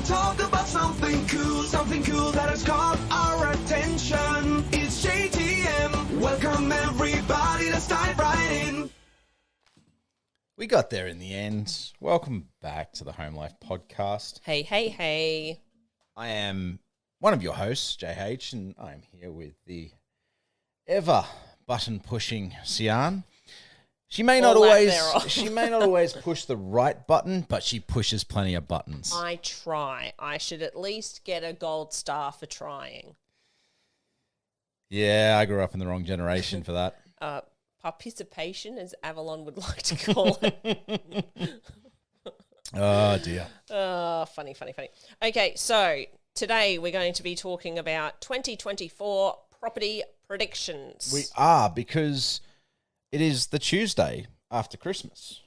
talk about something cool that has caught our attention. It's JTM. Welcome everybody, let's dive right in. We got there in the end. Welcome back to the Home Life Podcast. Hey, hey, hey. I am one of your hosts, JH, and I'm here with the ever button-pushing Sian. She may not always push the right button, but she pushes plenty of buttons. I try. I should at least get a gold star for trying. Yeah, I grew up in the wrong generation for that. Participation, as Avalon would like to call it. Oh, dear. Funny. Okay, so today we're going to be talking about 2024 property predictions. We are, because it is the Tuesday after Christmas,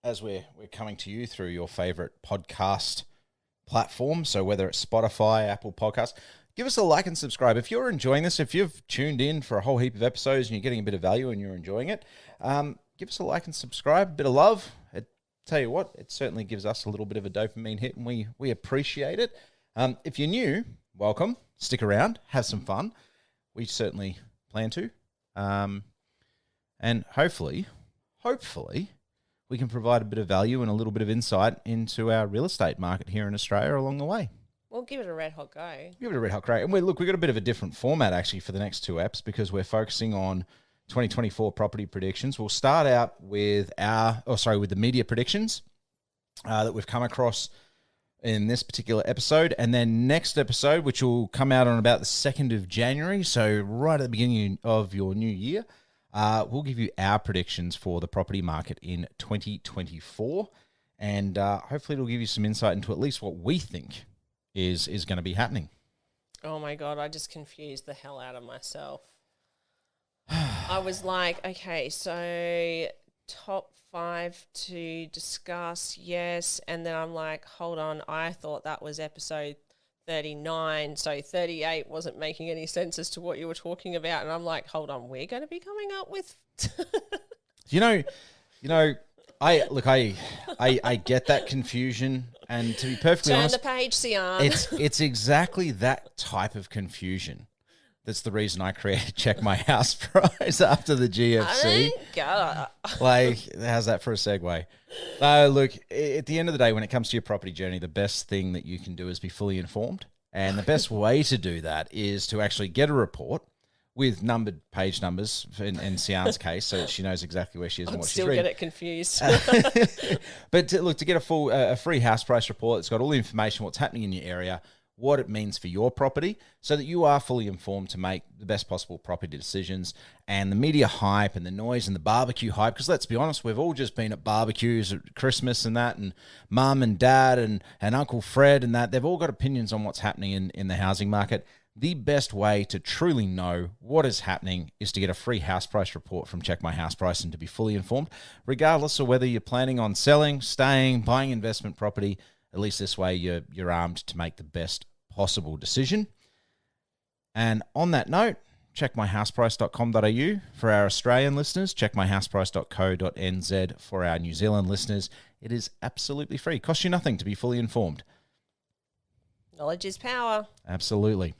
as we're coming to you through your favorite podcast platform. So whether it's Spotify, Apple Podcasts, give us a like and subscribe. If you're enjoying this, if you've tuned in for a whole heap of episodes and you're getting a bit of value and you're enjoying it, give us a like and subscribe, a bit of love. I tell you what, it certainly gives us a little bit of a dopamine hit, and we appreciate it. If you're new, welcome. Stick around, have some fun. We certainly plan to. And hopefully, we can provide a bit of value and a little bit of insight into our real estate market here in Australia along the way. We'll give it a red hot go. Give it a red hot go. And we've got a bit of a different format actually for the next two eps, because we're focusing on 2024 property predictions. We'll start out with with the media predictions that we've come across in this particular episode, and then next episode, which will come out on about the 2nd of January, so right at the beginning of your new year, we'll give you our predictions for the property market in 2024, and hopefully it'll give you some insight into at least what we think is going to be happening. Oh my God, I just confused the hell out of myself. I was like, okay, so top 5 to discuss, yes, and then I'm like, hold on, I thought that was episode 39, so 38 wasn't making any sense as to what you were talking about, and I'm like, hold on, we're going to be coming up with... you know, I get that confusion, and to be perfectly honest, turn the page, Sian. It's exactly that type of confusion. That's the reason I created Check My House Price after the GFC. Like, how's that for a segue? Look, at the end of the day, when it comes to your property journey, the best thing that you can do is be fully informed. And the best way to do that is to actually get a report with numbered page numbers in Sian's case, so that she knows exactly where she is and what she's reading. Still get it confused. But to get a free house price report, it's got all the information, what's happening in your area, what it means for your property, so that you are fully informed to make the best possible property decisions. And the media hype and the noise and the barbecue hype, because let's be honest, we've all just been at barbecues at Christmas and that, and mum and dad and Uncle Fred and that, they've all got opinions on what's happening in the housing market. The best way to truly know what is happening is to get a free house price report from Check My House Price and to be fully informed, regardless of whether you're planning on selling, staying, buying investment property. At least this way you're armed to make the best possible decision. And on that note, checkmyhouseprice.com.au for our Australian listeners, checkmyhouseprice.co.nz for our New Zealand listeners. It is absolutely free. Costs you nothing to be fully informed. Knowledge is power. Absolutely.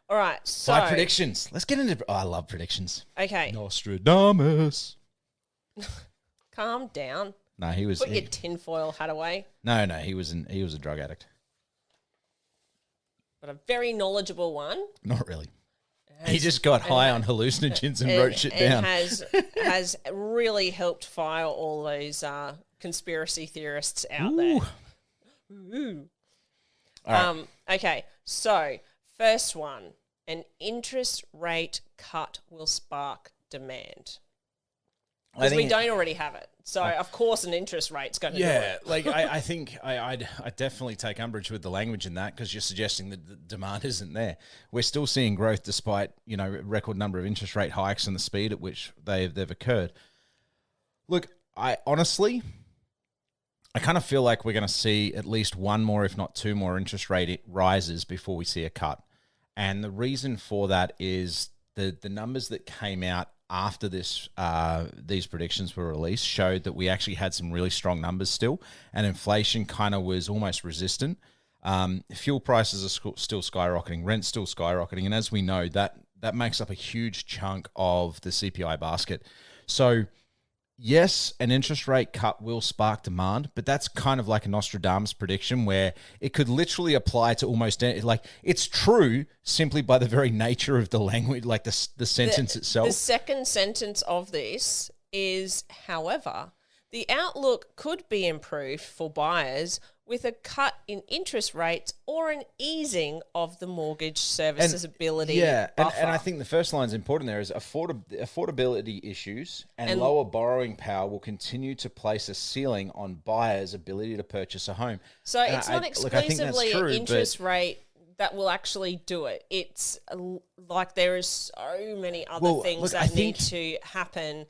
All right, so... By predictions. Let's get into... Oh, I love predictions. Okay. Nostradamus. Calm down. No, he was... Put your tinfoil hat away. No, he was a drug addict. But a very knowledgeable one. Not really. He just got high on hallucinogens and wrote shit down. And has really helped file all those conspiracy theorists out there. Ooh. All right. Okay, so first one. An interest rate cut will spark demand. Because we don't already have it. So, of course, an interest rate's going to do it. Like, I think I'd definitely take umbrage with the language in that, because you're suggesting that the demand isn't there. We're still seeing growth despite, record number of interest rate hikes and the speed at which they've occurred. Look, I honestly kind of feel like we're going to see at least one more, if not two more, interest rate rises before we see a cut. And the reason for that is the numbers that came out after these predictions were released showed that we actually had some really strong numbers still, and inflation kind of was almost resistant. Fuel prices are still skyrocketing, rent's still skyrocketing, and as we know, that makes up a huge chunk of the CPI basket. So, yes, an interest rate cut will spark demand, but that's kind of like a Nostradamus prediction where it could literally apply to almost like it's true simply by the very nature of the language, like the sentence itself. The second sentence of this is, however, the outlook could be improved for buyers with a cut in interest rates or an easing of the mortgage serviceability buffer. And I think the first line is important there is affordability issues and lower borrowing power will continue to place a ceiling on buyers' ability to purchase a home. So it's not exclusively an interest rate that will actually do it. It's like there is so many other things that need to happen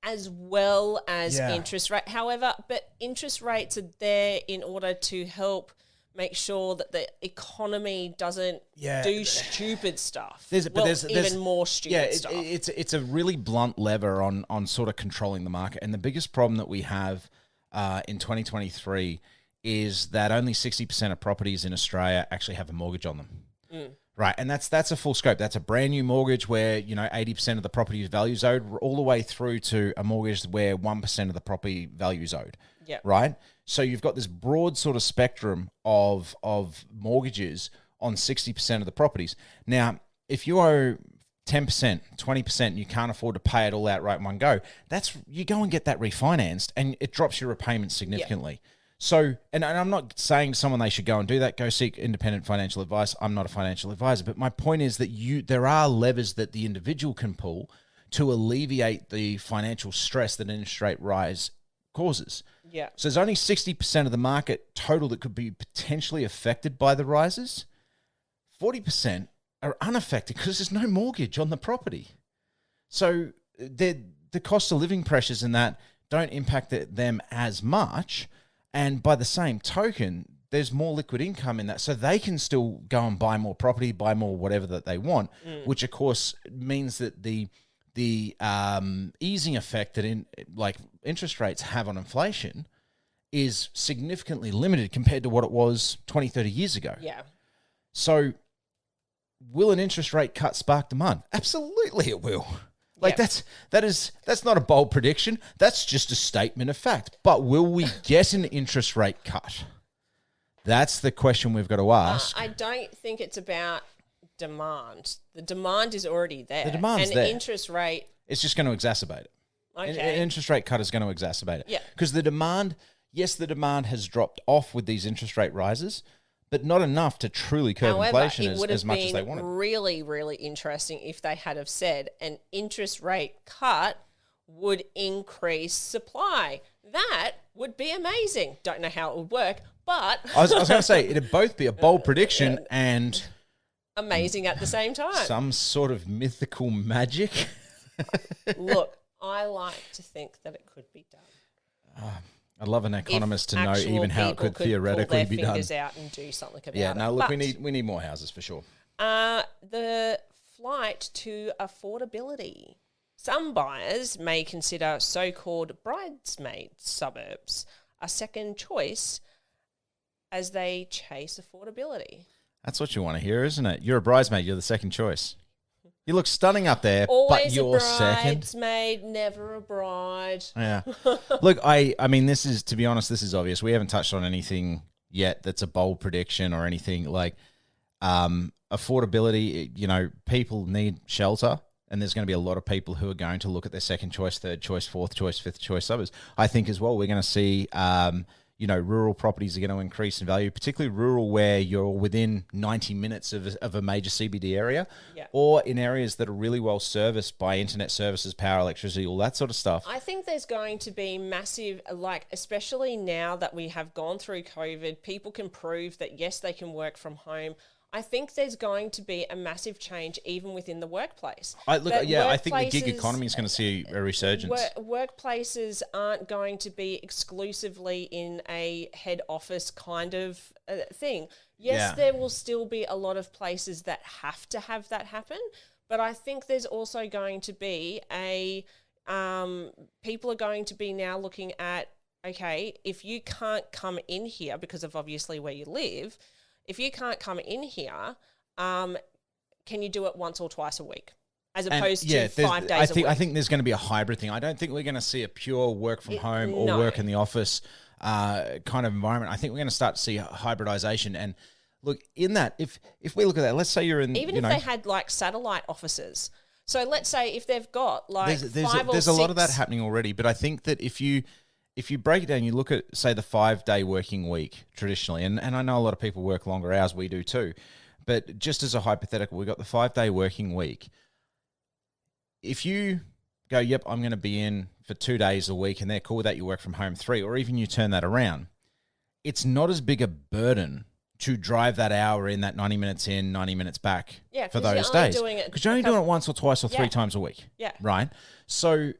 as well as interest rate. However, but interest rates are there in order to help make sure that the economy doesn't do stupid stuff. There's even more stupid stuff. It's a really blunt lever on sort of controlling the market. And the biggest problem that we have in 2023 is that only 60% of properties in Australia actually have a mortgage on them. Right, and that's a full scope. That's a brand new mortgage where 80% of the property value is owed, all the way through to a mortgage where 1% of the property value is owed. Yeah. Right. So you've got this broad sort of spectrum of mortgages on 60% of the properties. Now, if you owe 10%, 20%, and you can't afford to pay it all outright in one go, you go and get that refinanced, and it drops your repayments significantly. Yeah. So, and I'm not saying to someone they should go and do that. Go seek independent financial advice. I'm not a financial advisor, but my point is that there are levers that the individual can pull to alleviate the financial stress that an interest rate rise causes. Yeah. So there's only 60% of the market total that could be potentially affected by the rises. 40% are unaffected because there's no mortgage on the property. So the cost of living pressures in that don't impact them as much. And by the same token, there's more liquid income in that. So they can still go and buy more property, buy more whatever that they want, which of course means that the easing effect that interest rates have on inflation is significantly limited compared to what it was 20, 30 years ago. Yeah. So will an interest rate cut spark demand? Absolutely it will. That's not a bold prediction. That's just a statement of fact. But will we get an interest rate cut? That's the question we've got to ask. I don't think it's about demand. The demand is already there. The demand's there. Interest rate... It's just going to exacerbate it. Okay. An interest rate cut is going to exacerbate it. Yeah. Because the demand has dropped off with these interest rate rises, but not enough to truly curb inflation as much as they wanted. It would have been really, really interesting if they had have said an interest rate cut would increase supply. That would be amazing. Don't know how it would work, but... I was going to say, it'd both be a bold prediction and... amazing at the same time. Some sort of mythical magic. Look, I like to think that it could be done. I'd love an economist to know even how it could theoretically be done. Pull their fingers out and do something about it. Yeah, no, look, we need more houses for sure. The flight to affordability. Some buyers may consider so-called bridesmaid suburbs a second choice as they chase affordability. That's what you want to hear, isn't it? You're a bridesmaid, you're the second choice. You look stunning up there, Always but you're second. Bridesmaid, never a bride. Yeah. Look, I mean, this is, to be honest, this is obvious. We haven't touched on anything yet that's a bold prediction or anything like affordability. People need shelter, and there's going to be a lot of people who are going to look at their second choice, third choice, fourth choice, fifth choice suburbs. I think as well, we're going to see rural properties are going to increase in value, particularly rural where you're within 90 minutes of a major CBD area, or in areas that are really well serviced by internet services, power, electricity, all that sort of stuff. I think there's going to be massive, especially now that we have gone through COVID, people can prove that, yes, they can work from home. I think there's going to be a massive change even within the workplace. I think the gig economy is going to see a resurgence. Workplaces aren't going to be exclusively in a head office kind of thing. Yes, there will still be a lot of places that have to have that happen, but I think there's also going to be people are going to be now looking at okay, if you can't come in here because of obviously where you live, if you can't come in here, can you do it once or twice a week? As opposed to 5 days a week. I think there's going to be a hybrid thing. I don't think we're going to see a pure work from home or no. work in the office kind of environment. I think we're going to start to see hybridization. And look, in that, if we look at that, let's say you're in, even if they had like satellite offices. So let's say if they've got like there's a lot of that happening already. But I think that if you break it down, you look at, say, the 5-day working week traditionally, and I know a lot of people work longer hours, we do too. But just as a hypothetical, we've got the 5-day working week. If you go, yep, I'm going to be in for 2 days a week, and they're cool with that, you work from home 3, or even you turn that around, it's not as big a burden to drive that hour in, that 90 minutes in, 90 minutes back for those days. Because you're only doing it once or twice or 3 times a week. Yeah. Right? So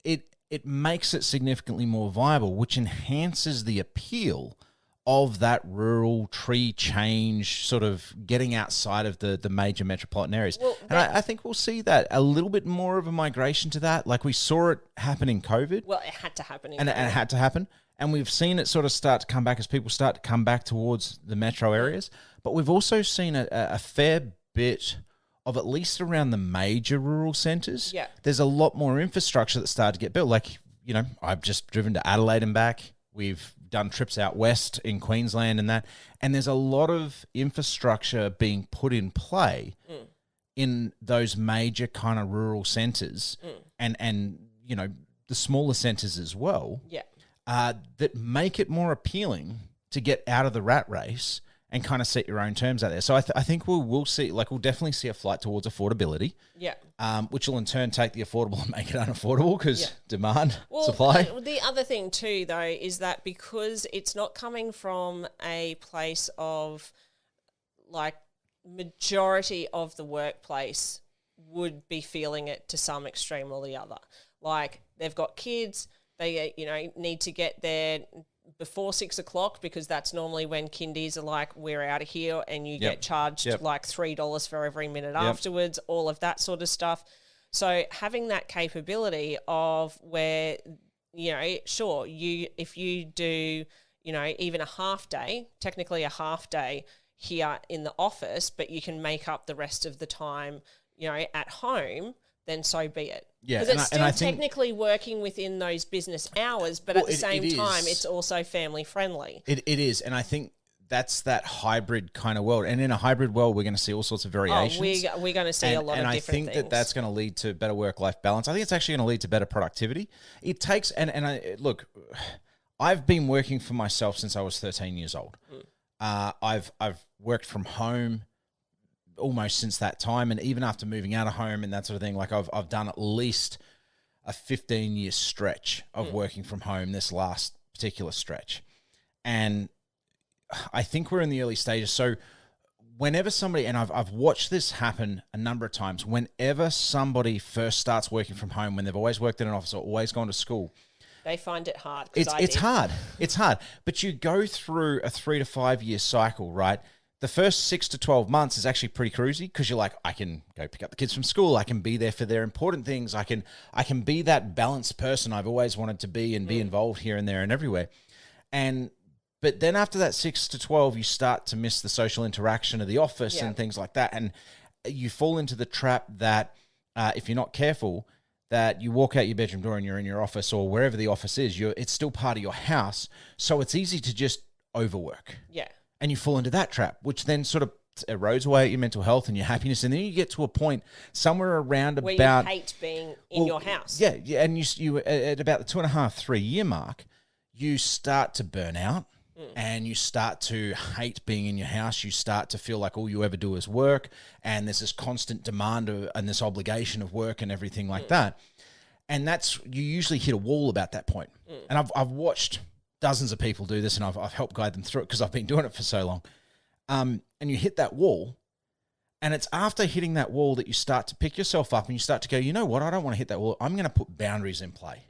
it makes it significantly more viable, which enhances the appeal of that rural tree change, sort of getting outside of the major metropolitan areas. Well, and I think we'll see that a little bit more of a migration to that. Like we saw it happen in COVID. Well, it had to happen. And it had to happen. And we've seen it sort of start to come back as people start to come back towards the metro areas. But we've also seen a fair bit of, at least around the major rural centres, there's a lot more infrastructure that started to get built. Like, you know, I've just driven to Adelaide and back. We've done trips out west in Queensland and that. And there's a lot of infrastructure being put in play in those major kind of rural centres and you know, the smaller centres as well. Yeah. That make it more appealing to get out of the rat race and kind of set your own terms out there. So I think we'll see, like, we'll definitely see a flight towards affordability. Yeah. Which will in turn take the affordable and make it unaffordable because demand, supply. The other thing too, though, is that because it's not coming from a place of, like, majority of the workplace would be feeling it to some extreme or the other. Like, they've got kids, they, you know, need to get there before 6 o'clock because that's normally when kindies are like, we're out of here, and you get charged like $3 for every minute afterwards, all of that sort of stuff. So having that capability of where, you know, sure, if you do, you know, even a half day, technically a half day here in the office, but you can make up the rest of the time, you know, at home, then so be it. Yeah, because it's still technically working within those business hours, but at the same time, it's also family friendly. It is, and I think that's that hybrid kind of world. And in a hybrid world, we're going to see all sorts of variations. We're going to see a lot of different things. And I think that's going to lead to better work-life balance. I think it's actually going to lead to better productivity. It takes, look, I've been working for myself since I was 13 years old. I've worked from home almost since that time, and even after moving out of home and that sort of thing, like I've done at least a 15-year stretch of working from home, this last particular stretch. And I think we're in the early stages. So whenever somebody, and I've watched this happen a number of times, whenever somebody first starts working from home, when they've always worked in an office or always gone to school, they find it hard. It's hard. It's hard. But you go through a 3 to 5 year cycle, right? The first 6 to 12 months is actually pretty cruisy because you're like, I can go pick up the kids from school. I can be there for their important things. I can be that balanced person I've always wanted to be and be involved here and there and everywhere. But then after that 6 to 12, you start to miss the social interaction of the office and things like that. And you fall into the trap that if you're not careful, that you walk out your bedroom door and you're in your office or wherever the office is, it's still part of your house. So it's easy to just overwork. Yeah. And you fall into that trap, which then sort of erodes away at your mental health and your happiness. And then you get to a point somewhere around where about... you hate being in your house. Yeah, and you at about the 2.5, 3 year mark, you start to burn out and you start to hate being in your house. You start to feel like all you ever do is work, and there's this constant demand and this obligation of work and everything like that. And you usually hit a wall about that point. And I've watched dozens of people do this, and I've helped guide them through it because I've been doing it for so long. And you hit that wall, and it's after hitting that wall that you start to pick yourself up and you start to go, you know what, I don't want to hit that wall. I'm going to put boundaries in play.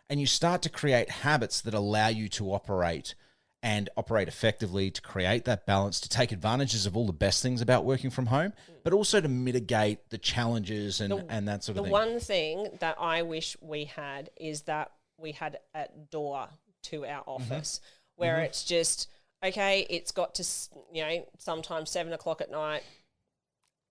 And you start to create habits that allow you to operate effectively, to create that balance, to take advantages of all the best things about working from home, but also to mitigate the challenges and that sort of thing. The one thing that I wish we had is that we had a door to our office, where it's just, okay, it's got to, sometimes 7 o'clock at night,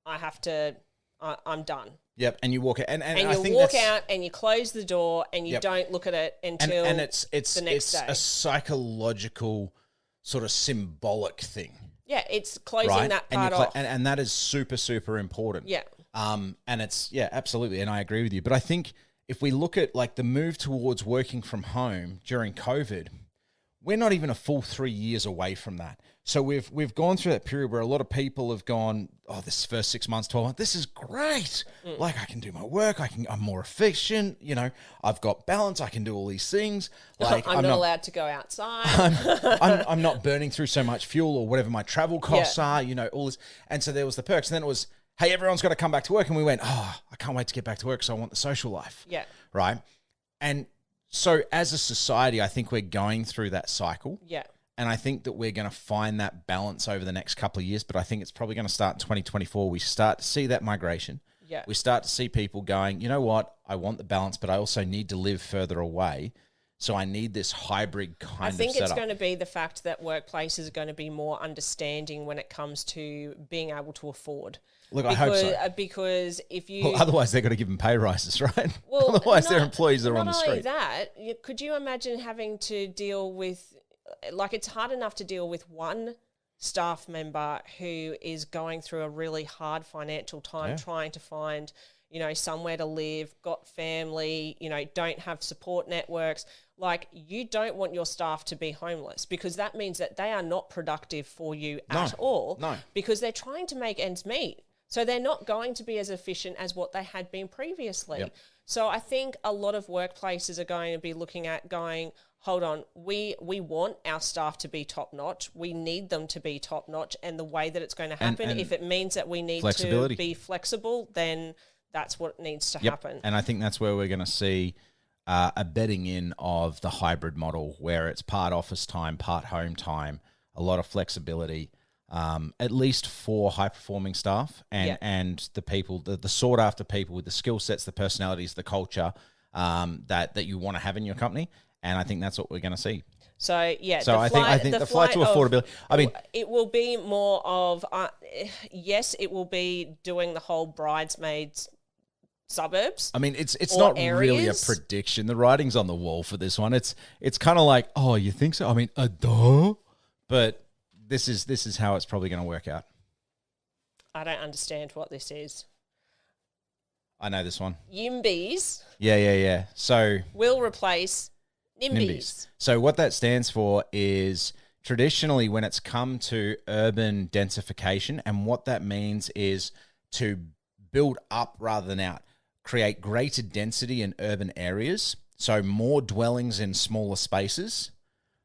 I'm done. Yep, and you walk out, and And I you think walk that's, out and you close the door and you Yep. don't look at it until and it's the next day. a psychological sort of symbolic thing, Yeah, it's closing right? that And part you off. and that is super, super important. Yeah. And it's, absolutely. And I agree with you. But I think if we look at like the move towards working from home during COVID, we're not even a full 3 years away from that. So we've gone through that period where a lot of people have gone, oh, this first 6 months, 12 months, this is great. Like I can do my work. I'm more efficient. I've got balance. I can do all these things. Like I'm not allowed to go outside. I'm not burning through so much fuel or whatever my travel costs are, all this. And so there was the perks. And then it was, hey, everyone's got to come back to work. And we went, oh, I can't wait to get back to work because I want the social life. Yeah. Right. And so as a society, I think we're going through that cycle. Yeah. And I think that we're going to find that balance over the next couple of years. But I think it's probably going to start in 2024. We start to see that migration. Yeah. We start to see people going, you know what? I want the balance, but I also need to live further away. So I need this hybrid kind I of think setup. it's going to be the fact that workplaces are going to be more understanding when it comes to being able to afford. Look, I hope so. Because if you... Well, otherwise they've got to give them pay rises, right? Well, Otherwise their employees are on the Not only street. that, could you imagine having to deal with... Like, it's hard enough to deal with one staff member who is going through a really hard financial time trying to find, somewhere to live, got family, don't have support networks. Like, you don't want your staff to be homeless because that means that they are not productive for you at all. No. Because they're trying to make ends meet. So they're not going to be as efficient as what they had been previously. Yep. So I think a lot of workplaces are going to be looking at going, hold on, we want our staff to be top notch. We need them to be top notch. And the way that it's going to happen, and if it means that we need flexibility. to be flexible, then that's what needs to happen. And I think that's where we're going to see a bedding in of the hybrid model where it's part office time, part home time, a lot of flexibility. At least for high-performing staff and the people, the sought-after people with the skill sets, the personalities, the culture that you want to have in your company. And I think that's what we're going to see. So, yeah. So I think the flight to affordability, I mean... It will be more of, yes, it will be doing the whole bridesmaids suburbs. I mean, it's or not really a areas. prediction. The writing's on the wall for this one. It's kind of like, oh, you think so? I mean, duh. But... This is how it's probably going to work out. I don't understand what this is. I know this one. YIMBYs Yeah. So will replace NIMBYs. NIMBYs. So what that stands for is traditionally when it's come to urban densification, and what that means is to build up rather than out, create greater density in urban areas. So more dwellings in smaller spaces.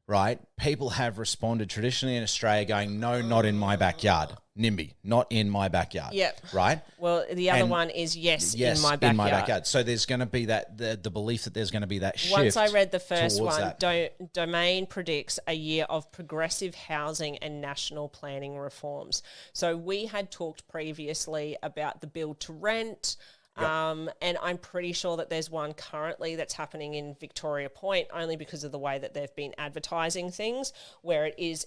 Right? People have responded traditionally in Australia going, no, not in my backyard. NIMBY, not in my backyard. Yep. Right? Well, the other And one is yes, yes, in my backyard. So there's going to be the belief that there's going to be that shift. Once I read the first towards one, that. Domain predicts a year of progressive housing and national planning reforms. So we had talked previously about the build to rent. And I'm pretty sure that there's one currently that's happening in Victoria Point, only because of the way that they've been advertising things, where it is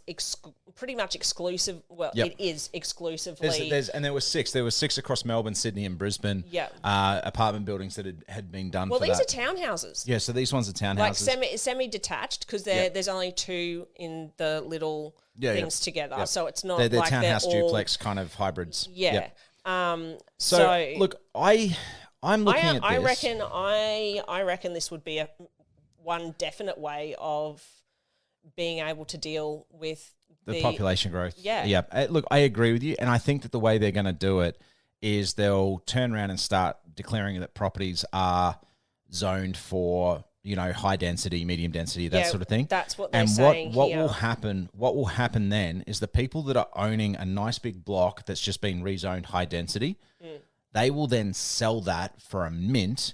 pretty much exclusive. Well, Yep. it is exclusively. And there were six. There were six across Melbourne, Sydney, and Brisbane. Yep. Apartment buildings that had been done. Well, for these that. are townhouses. Yeah, so these ones are townhouses. Like semi-detached, because there's only two in the little things together. Yep. So it's not They're like townhouse they're all, duplex kind of hybrids. Yeah. Yep. So look, I'm looking at this. I reckon this would be one definite way of being able to deal with the population growth. Yeah. Yeah. Look, I agree with you. And I think that the way they're going to do it is they'll turn around and start declaring that properties are zoned for, high density, medium density, that sort of thing. That's what they're and saying what here. what will happen then is the people that are owning a nice big block that's just been rezoned high density, they will then sell that for a mint,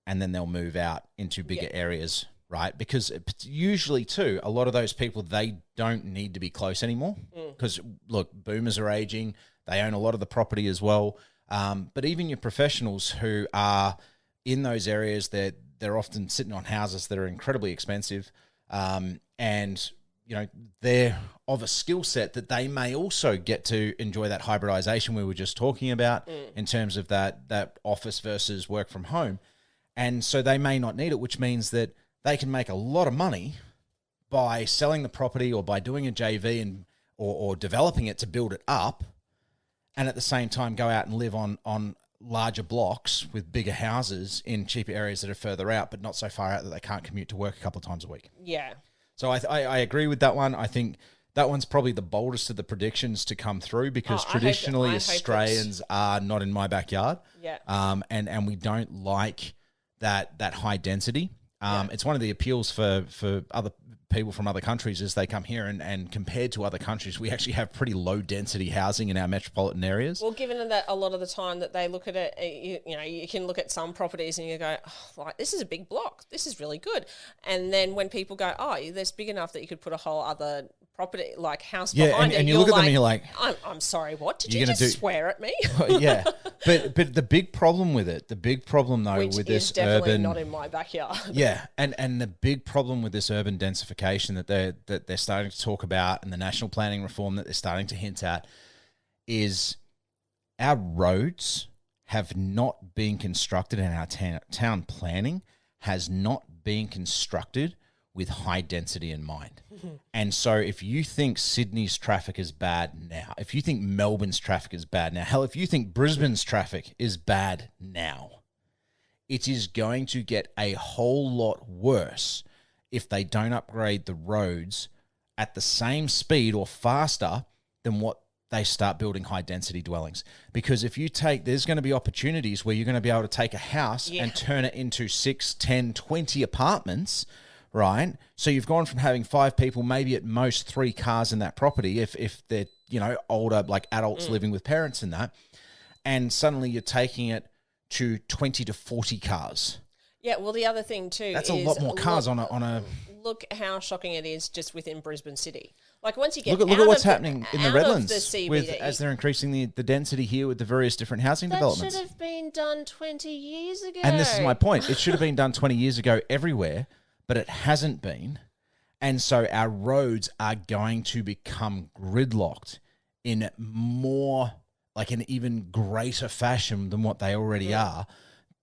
and then they'll move out into bigger areas, right? Because usually too, a lot of those people, they don't need to be close anymore because look, boomers are aging. They own a lot of the property as well. But even your professionals who are in those areas, they're often sitting on houses that are incredibly expensive. and they're of a skill set that they may also get to enjoy that hybridization we were just talking about in terms of that office versus work from home. And so they may not need it, which means that they can make a lot of money by selling the property or by doing a JV or developing it to build it up, and at the same time go out and live on larger blocks with bigger houses in cheaper areas that are further out, but not so far out that they can't commute to work a couple of times a week. Yeah. So I agree with that one. I think that one's probably the boldest of the predictions to come through because traditionally Australians are not in my backyard. Yeah. And we don't like that high density. It's one of the appeals for other people from other countries is they come here and compared to other countries, we actually have pretty low density housing in our metropolitan areas. Well, given that a lot of the time that they look at it, you can look at some properties and you go, like, this is a big block. This is really good. And then when people go, that's big enough that you could put a whole other property, like house behind it. And you look at them and you're like, I'm sorry, what? Did you just swear at me? Yeah. But the big problem with it, though, which with is this definitely urban, not in my backyard. Yeah. And the big problem with this urban densification that they're starting to talk about and the national planning reform that they're starting to hint at is our roads have not been constructed and our town planning has not been constructed with high density in mind. And so if you think Sydney's traffic is bad now, if you think Melbourne's traffic is bad now, hell, if you think Brisbane's traffic is bad now, it is going to get a whole lot worse if they don't upgrade the roads at the same speed or faster than what they start building high density dwellings. Because if you there's going to be opportunities where you're going to be able to take a house and turn it into 6, 10, 20 apartments, right? So you've gone from having 5 people, maybe at most 3 cars in that property, if they're, older, like adults living with parents and that, and suddenly you're taking it to 20 to 40 cars. Yeah, well, the other thing too that's is a lot more cars on a. Look how shocking it is just within Brisbane City. Like once you get look at what's happening in the Redlands the CBD, as they're increasing the density here with the various different housing developments. That should have been done 20 years ago. And this is my point. It should have been done 20 years ago everywhere, but it hasn't been. And so our roads are going to become gridlocked in more, like an even greater fashion than what they already are.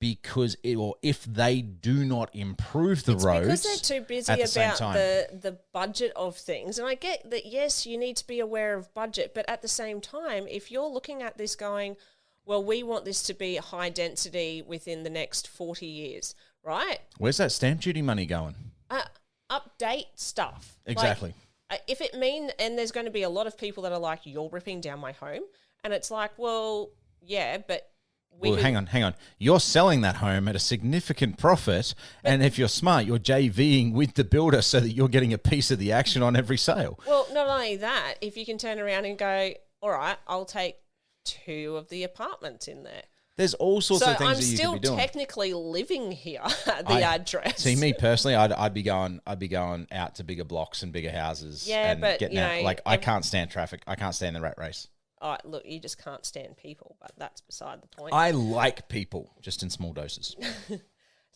Because if they do not improve the roads, because they're too busy about the budget of things. And I get that, yes, you need to be aware of budget, but at the same time, if you're looking at this going, well, we want this to be high density within the next 40 years, right? Where's that stamp duty money going? Update stuff. Exactly. Like, if it and there's going to be a lot of people that are like, you're ripping down my home. And it's like, well, yeah, but hang on. You're selling that home at a significant profit, and if you're smart, you're JVing with the builder so that you're getting a piece of the action on every sale. Well, not only that, if you can turn around and go, all right, I'll take 2 of the apartments in there. There's all sorts of things I'm that you could be doing. still technically living here at the address. See, me personally, I'd be going out to bigger blocks and bigger houses. Yeah, and but getting out. Like I can't stand traffic. I can't stand the rat race. Look, you just can't stand people, but that's beside the point. I like people, just in small doses.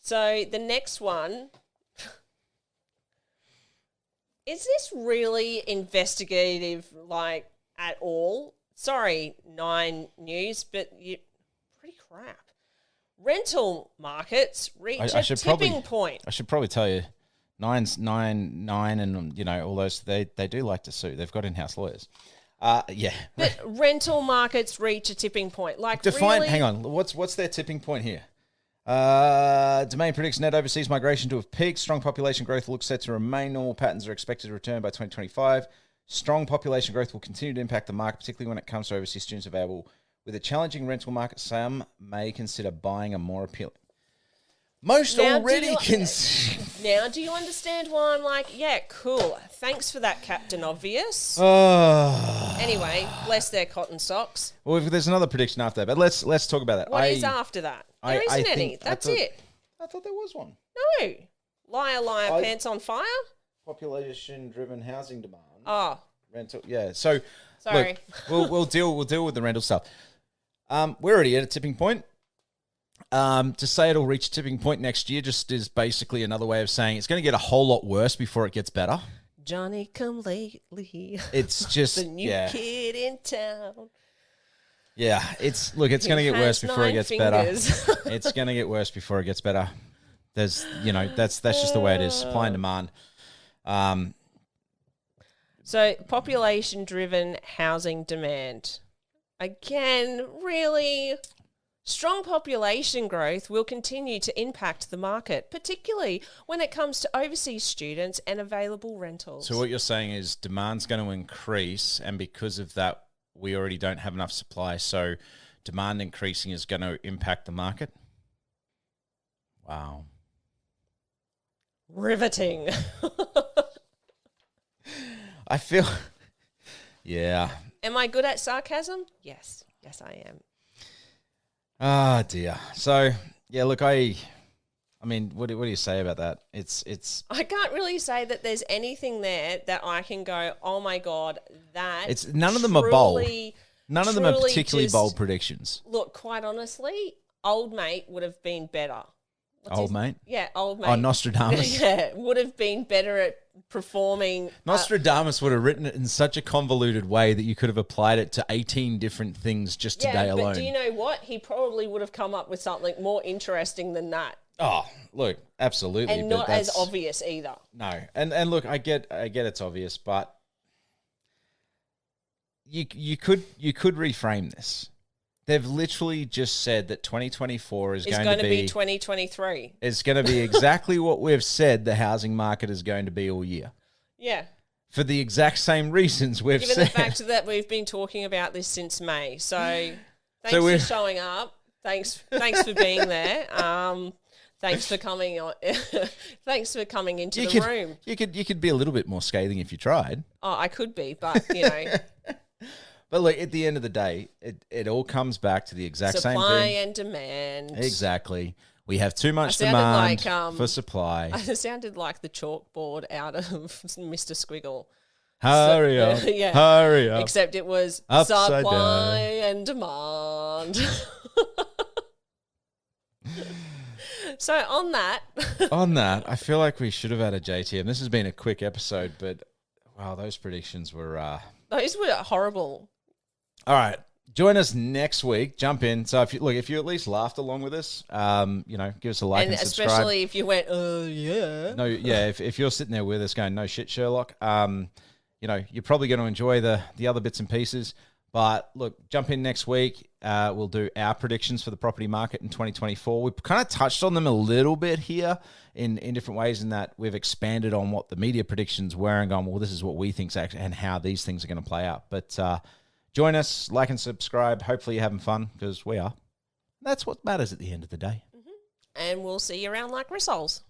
So the next one, is this really investigative, like, at all? Sorry, 9 News, but you pretty crap. Rental markets reach a tipping point. I should probably tell you, nine, and all those they do like to sue. They've got in-house lawyers. Yeah. But rental markets reach a tipping point. Like, define. really? Hang on. What's their tipping point here? Domain predicts net overseas migration to have peaked. Strong population growth looks set to remain. Normal patterns are expected to return by 2025. Strong population growth will continue to impact the market, particularly when it comes to overseas students available. With a challenging rental market, some may consider buying a more appealing. Most now, already Now, do you understand why I'm like, yeah, cool. Thanks for that, Captain Obvious. Anyway, bless their cotton socks. Well, there's another prediction after that, but let's talk about that. What is after that? There isn't any. That's it. I thought there was one. No. Liar, pants on fire? Population-driven housing demand. Oh. Rental, yeah. So, sorry. Look, we'll deal with the rental stuff. We're already at a tipping point. To say it'll reach a tipping point next year just is basically another way of saying it's going to get a whole lot worse before it gets better. Johnny come lately. It's just The new kid in town. Yeah, it's going to get worse before it gets better. It's going to get worse before it gets better. There's, that's just the way it is. Supply and demand. So population-driven housing demand. Again, really strong population growth will continue to impact the market, particularly when it comes to overseas students and available rentals. So what you're saying is demand's going to increase, and because of that, we already don't have enough supply. So demand increasing is going to impact the market. Wow. Riveting. I feel, yeah. Am I good at sarcasm? Yes. Yes, I am. Ah, dear. So, yeah, look, I mean, what do you say about that? It's. I can't really say that there's anything there that I can go, oh my God, that. It's none of them are bold. None of them are truly particularly just- bold predictions. Look, quite honestly, Old Mate would have been better. Old Mate? Yeah, Old Mate. Oh, Nostradamus. Yeah, would have been better at performing. Nostradamus would have written it in such a convoluted way that you could have applied it to 18 different things just today alone. But do you know what? He probably would have come up with something more interesting than that. Oh, look, absolutely. And but not as that's- obvious either. No. And look, I get it's obvious, but you could reframe this. They've literally just said that 2024 is It's going to be 2023. It's going to be exactly what we've said the housing market is going to be all year. Yeah. For the exact same reasons we've Given said. the fact that we've been talking about this since May. So thanks So for showing up. Thanks for being there. Thanks for coming on. Thanks for coming into the room. You could be a little bit more scathing if you tried. Oh, I could be, but you know. But look, at the end of the day, it all comes back to the exact same Supply thing. and demand. Exactly. We have too much I sounded demand for supply. It sounded like the chalkboard out of Mr. Squiggle. Hurry up. Yeah. Hurry up. Except it was Upside supply and demand. So on that, On that, I feel like we should have had a JTM. This has been a quick episode, but wow, those predictions were... those were horrible. All right. Join us next week. Jump in. So if you at least laughed along with us, give us a like and subscribe. Especially if you went, yeah. No, yeah. If you're sitting there with us going, no shit, Sherlock. You're probably going to enjoy the other bits and pieces. But look, jump in next week. We'll do our predictions for the property market in 2024. We've kind of touched on them a little bit here in different ways, in that we've expanded on what the media predictions were and gone, well, this is what we think and how these things are going to play out. But join us, like and subscribe. Hopefully you're having fun, because we are. That's what matters at the end of the day. And we'll see you around like rissoles.